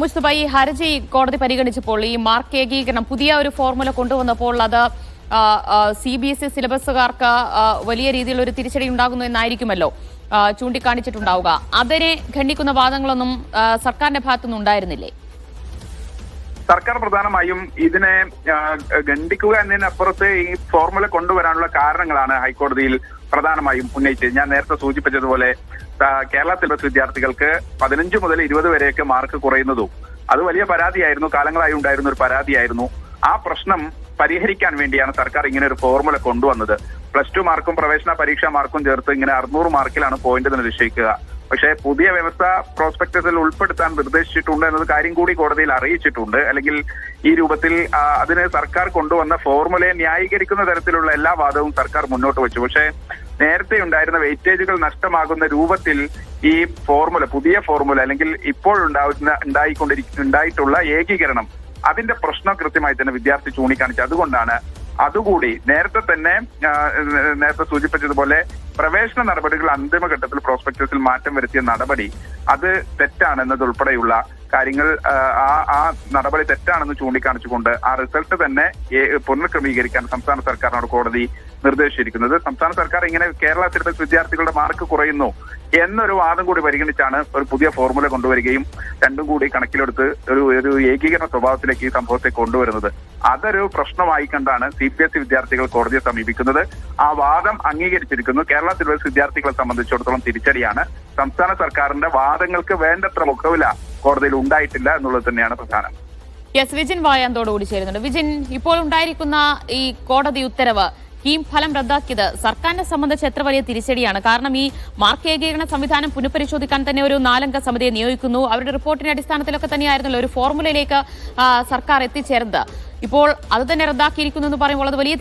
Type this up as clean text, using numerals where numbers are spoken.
മുസ്തഫ, ഈ ഹർജി കോടതി പരിഗണിച്ചപ്പോൾ ഈ മാർക്ക് ഏകീകരണം പുതിയ ഒരു ഫോർമുല കൊണ്ടുവന്നപ്പോൾ അത് CBSE സിലബസുകാർക്ക് വലിയ രീതിയിലുള്ള ഒരു തിരിച്ചടി ഉണ്ടാകുന്നു എന്നായിരിക്കുമല്ലോ ചൂണ്ടിക്കാണിച്ചിട്ടുണ്ടാവുക. അതിനെ ഖണ്ഡിക്കുന്ന വാദങ്ങളൊന്നും സർക്കാരിന്റെ ഭാഗത്തുനിന്ന് ഉണ്ടായിരുന്നില്ലേ? സർക്കാർ പ്രധാനമായും ഇതിനെ ഖണ്ഡിക്കുക എന്നതിനപ്പുറത്ത് ഈ ഫോർമുല കൊണ്ടുവരാനുള്ള കാരണങ്ങളാണ് ഹൈക്കോടതിയിൽ പ്രധാനമായും ഉന്നയിച്ചത്. ഞാൻ നേരത്തെ സൂചിപ്പിച്ചതുപോലെ കേരള സിലബസ് വിദ്യാർത്ഥികൾക്ക് 15 മുതൽ 20 വരെയൊക്കെ മാർക്ക് കുറയുന്നതും അത് വലിയ പരാതിയായിരുന്നു, കാലങ്ങളായി ഉണ്ടായിരുന്ന ഒരു പരാതിയായിരുന്നു. ആ പ്രശ്നം പരിഹരിക്കാൻ വേണ്ടിയാണ് സർക്കാർ ഇങ്ങനെ ഒരു ഫോർമുല കൊണ്ടുവന്നത്. +2 മാർക്കും പ്രവേശന പരീക്ഷാ മാർക്കും ചേർത്ത് ഇങ്ങനെ 600 മാർക്കിലാണ് പോയിന്റ് നിശ്ചയിക്കുക. പക്ഷേ പുതിയ വ്യവസ്ഥ പ്രോസ്പെക്ടസിൽ ഉൾപ്പെടുത്താൻ നിർദ്ദേശിച്ചിട്ടുണ്ട് എന്നത് കാര്യം കൂടി കോടതിയിൽ അറിയിച്ചിട്ടുണ്ട്. അല്ലെങ്കിൽ ഈ രൂപത്തിൽ അതിന് സർക്കാർ കൊണ്ടുവന്ന ഫോർമുലയെ ന്യായീകരിക്കുന്ന തരത്തിലുള്ള എല്ലാ വാദവും സർക്കാർ മുന്നോട്ട് വെച്ചു. പക്ഷേ നേരത്തെ ഉണ്ടായിരുന്ന വെയിറ്റേജുകൾ നഷ്ടമാകുന്ന രൂപത്തിൽ ഈ ഫോർമുല, പുതിയ ഫോർമുല അല്ലെങ്കിൽ ഇപ്പോൾ ഉണ്ടായിട്ടുള്ള ഏകീകരണം, അതിന്റെ പ്രശ്നം കൃത്യമായി തന്നെ വിദ്യാർത്ഥി ചൂണ്ടിക്കാണിച്ചു. അതുകൊണ്ടാണ് അതുകൂടി നേരത്തെ സൂചിപ്പിച്ചതുപോലെ പ്രവേശന നടപടികൾ അന്തിമഘട്ടത്തിൽ പ്രോസ്പെക്ടസിൽ മാറ്റം വരുത്തിയ നടപടി അത് തെറ്റാണെന്നതുൾപ്പെടെയുള്ള കാര്യങ്ങൾ, ആ നടപടി തെറ്റാണെന്ന് ചൂണ്ടിക്കാണിച്ചുകൊണ്ട് ആ റിസൾട്ട് തന്നെ പുനഃക്രമീകരിക്കാൻ സംസ്ഥാന സർക്കാരിനോട് കോടതി നിർദ്ദേശിച്ചിരിക്കുന്നത്. സംസ്ഥാന സർക്കാർ ഇങ്ങനെ കേരള സിലബസ് വിദ്യാർത്ഥികളുടെ മാർക്ക് കുറയുന്നു എന്നൊരു വാദം കൂടി പരിഗണിച്ചാണ് ഒരു പുതിയ ഫോർമുല കൊണ്ടുവരികയും രണ്ടും കൂടി കണക്കിലെടുത്ത് ഒരു ഏകീകരണ സ്വഭാവത്തിലേക്ക് ഈ സംഭവത്തെ കൊണ്ടുവരുന്നത്. അതൊരു പ്രശ്നമായി കണ്ടാണ് CBSE വിദ്യാർത്ഥികൾ കോടതിയെ സമീപിക്കുന്നത്. ആ വാദം അംഗീകരിച്ചിരിക്കുന്നു. കേരള സിലബസ് വിദ്യാർത്ഥികളെ സംബന്ധിച്ചിടത്തോളം തിരിച്ചടിയാണ്. സംസ്ഥാന സർക്കാരിന്റെ വാദങ്ങൾക്ക് വേണ്ടത്ര മുഖവില കോടതിയിൽ ഉണ്ടായിട്ടില്ല എന്നുള്ളത് തന്നെയാണ് പ്രധാനം. വിജിൻ വായാന്തോടുകൂടി ചേരുന്നുണ്ട്. വിജിൻ, ഇപ്പോൾ ഉണ്ടായിരിക്കുന്ന ഈ കോടതി ഉത്തരവ്, ഈ ഫലം റദ്ദാക്കിയത് സർക്കാരിനെ സംബന്ധിച്ച് എത്ര വലിയ തിരിച്ചടിയാണ്? കാരണം ഈ മാർക്ക് ഏകീകരണ സംവിധാനം പുനഃപരിശോധിക്കാൻ തന്നെ ഒരു 4 അംഗ സമിതിയെ നിയോഗിക്കുന്നു. അവരുടെ റിപ്പോർട്ടിന്റെ അടിസ്ഥാനത്തിലൊക്കെ തന്നെയായിരുന്നല്ലോ ഒരു ഫോർമുലയിലേക്ക് സർക്കാർ എത്തിച്ചേർന്നത്. ഇപ്പോൾ അത് തന്നെ റദ്ദാക്കിയിരിക്കുന്നു എന്ന് പറയുമ്പോൾ അത് വലിയ